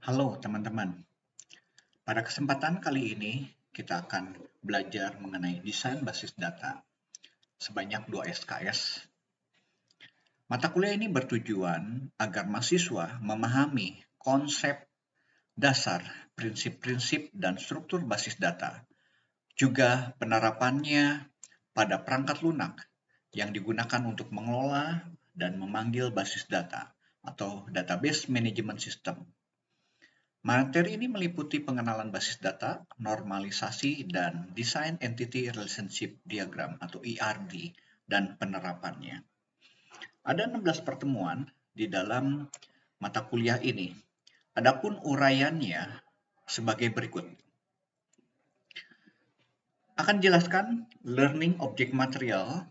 Halo teman-teman, pada kesempatan kali ini kita akan belajar mengenai desain basis data sebanyak 2 SKS. Mata kuliah ini bertujuan agar mahasiswa memahami konsep dasar, prinsip-prinsip, dan struktur basis data, juga penerapannya pada perangkat lunak yang digunakan untuk mengelola dan memanggil basis data atau database management system. Materi ini meliputi pengenalan basis data, normalisasi, dan desain entity relationship diagram atau ERD dan penerapannya. Ada 16 pertemuan di dalam mata kuliah ini. Adapun uraiannya sebagai berikut. Akan dijelaskan learning object material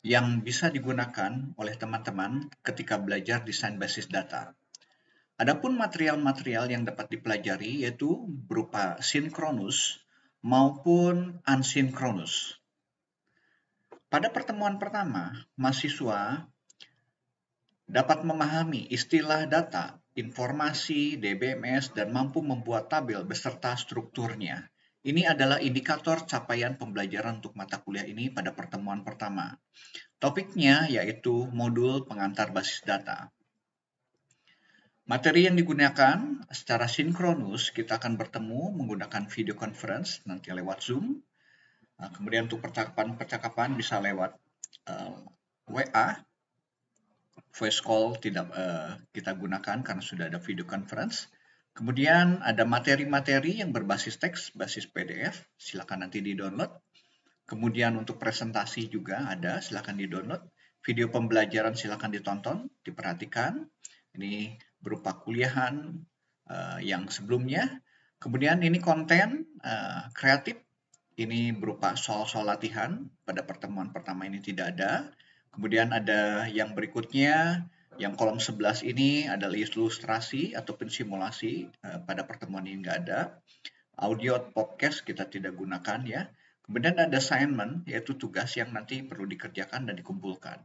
yang bisa digunakan oleh teman-teman ketika belajar desain basis data. Adapun material-material yang dapat dipelajari yaitu berupa sinkronus maupun asinkronus. Pada pertemuan pertama, mahasiswa dapat memahami istilah data, informasi, DBMS, dan mampu membuat tabel beserta strukturnya. Ini adalah indikator capaian pembelajaran untuk mata kuliah ini pada pertemuan pertama. Topiknya yaitu modul pengantar basis data. Materi yang digunakan secara sinkronus, kita akan bertemu menggunakan video conference, nanti lewat Zoom. Kemudian untuk percakapan bisa lewat WA, voice call tidak kita gunakan karena sudah ada video conference. Kemudian ada materi-materi yang berbasis teks, basis PDF, silakan nanti di-download. Kemudian untuk presentasi juga ada, silakan di-download. Video pembelajaran silakan ditonton, diperhatikan. Ini berupa kuliahan yang sebelumnya. Kemudian ini konten kreatif, ini berupa soal-soal latihan. Pada pertemuan pertama ini tidak ada. Kemudian ada yang berikutnya, yang kolom 11 ini adalah ilustrasi ataupun simulasi. Pada pertemuan ini nggak ada. Audio podcast kita tidak gunakan ya. Kemudian ada assignment, yaitu tugas yang nanti perlu dikerjakan dan dikumpulkan.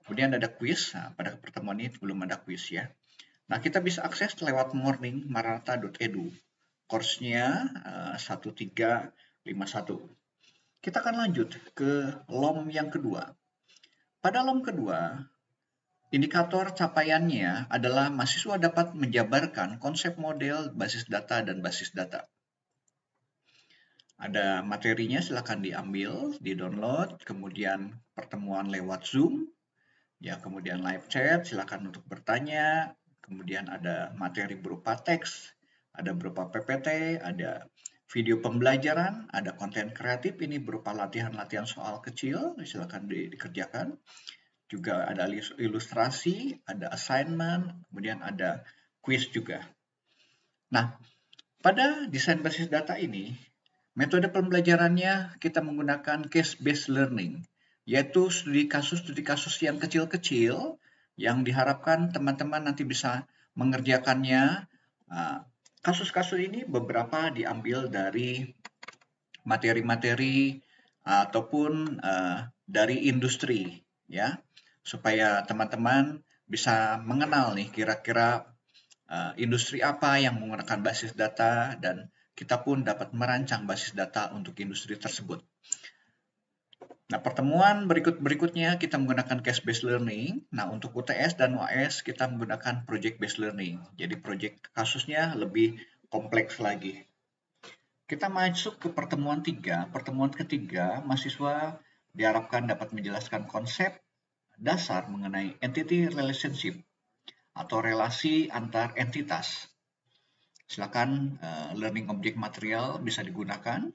Kemudian ada quiz, pada pertemuan ini belum ada quiz ya. Nah, kita bisa akses lewat morningmaranatha.edu. Course-nya 1351. Kita akan lanjut ke LOM yang kedua. Pada LOM kedua, indikator capaiannya adalah mahasiswa dapat menjabarkan konsep model basis data dan basis data. Ada materinya, silakan diambil, di-download, kemudian pertemuan lewat Zoom, ya, kemudian live chat, silakan untuk bertanya, kemudian ada materi berupa teks, ada berupa PPT, ada video pembelajaran, ada konten kreatif, ini berupa latihan-latihan soal kecil, silakan dikerjakan. Juga ada ilustrasi, ada assignment, kemudian ada quiz juga. Nah, pada desain basis data ini, metode pembelajarannya kita menggunakan case-based learning, yaitu studi kasus yang kecil-kecil yang diharapkan teman-teman nanti bisa mengerjakannya. Kasus-kasus ini beberapa diambil dari materi-materi ataupun dari industri, ya, supaya teman-teman bisa mengenal nih kira-kira industri apa yang menggunakan basis data dan kita pun dapat merancang basis data untuk industri tersebut. Nah, pertemuan berikutnya kita menggunakan case-based learning. Nah, untuk UTS dan UAS kita menggunakan project-based learning. Jadi project kasusnya lebih kompleks lagi. Kita masuk ke pertemuan 3. Pertemuan ketiga, mahasiswa diharapkan dapat menjelaskan konsep dasar mengenai entity relationship atau relasi antar entitas. Silakan learning object material bisa digunakan.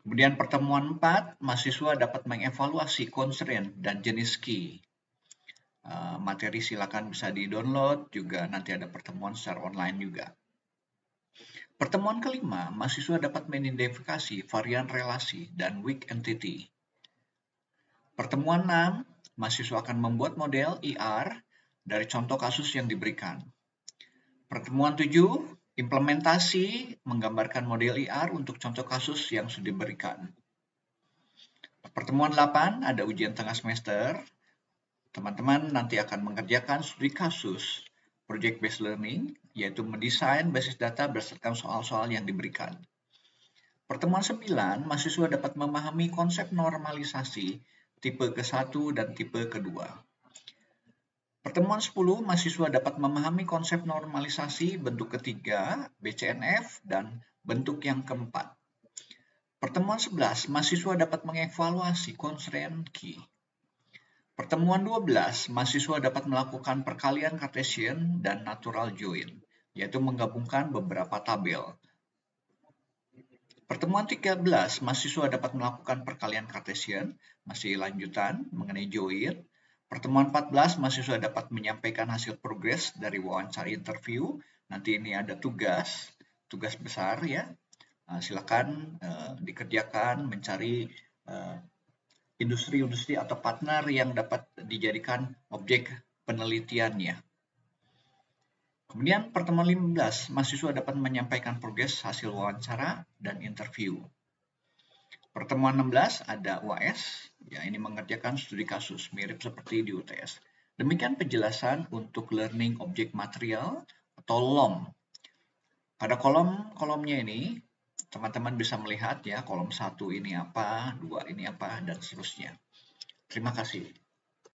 Kemudian pertemuan 4, mahasiswa dapat mengevaluasi constraint dan jenis key. Materi silakan bisa di-download, juga nanti ada pertemuan secara online juga. Pertemuan kelima, mahasiswa dapat mengidentifikasi varian relasi dan weak entity. Pertemuan 6, mahasiswa akan membuat model ER dari contoh kasus yang diberikan. Pertemuan 7, implementasi menggambarkan model ER untuk contoh kasus yang sudah diberikan. Pertemuan 8, ada ujian tengah semester. Teman-teman nanti akan mengerjakan studi kasus project based learning, yaitu mendesain basis data berdasarkan soal-soal yang diberikan. Pertemuan 9, mahasiswa dapat memahami konsep normalisasi tipe ke-1 dan tipe ke-2. Pertemuan 10, mahasiswa dapat memahami konsep normalisasi bentuk ketiga, BCNF, dan bentuk yang keempat. Pertemuan 11, mahasiswa dapat mengevaluasi constraint key. Pertemuan 12, mahasiswa dapat melakukan perkalian Cartesian dan natural join, yaitu menggabungkan beberapa tabel. Pertemuan 13, mahasiswa dapat melakukan perkalian Cartesian, masih lanjutan mengenai join. Pertemuan 14, mahasiswa dapat menyampaikan hasil progres dari wawancara interview. Nanti ini ada tugas besar ya. Silakan dikerjakan mencari industri-industri atau partner yang dapat dijadikan objek penelitiannya. Kemudian pertemuan 15, mahasiswa dapat menyampaikan progres hasil wawancara dan interview. Pertemuan 16 ada UAS, ya ini mengerjakan studi kasus, mirip seperti di UTS. Demikian penjelasan untuk learning object material atau LOM. Pada kolom-kolomnya ini, teman-teman bisa melihat ya kolom 1 ini apa, 2 ini apa, dan seterusnya. Terima kasih.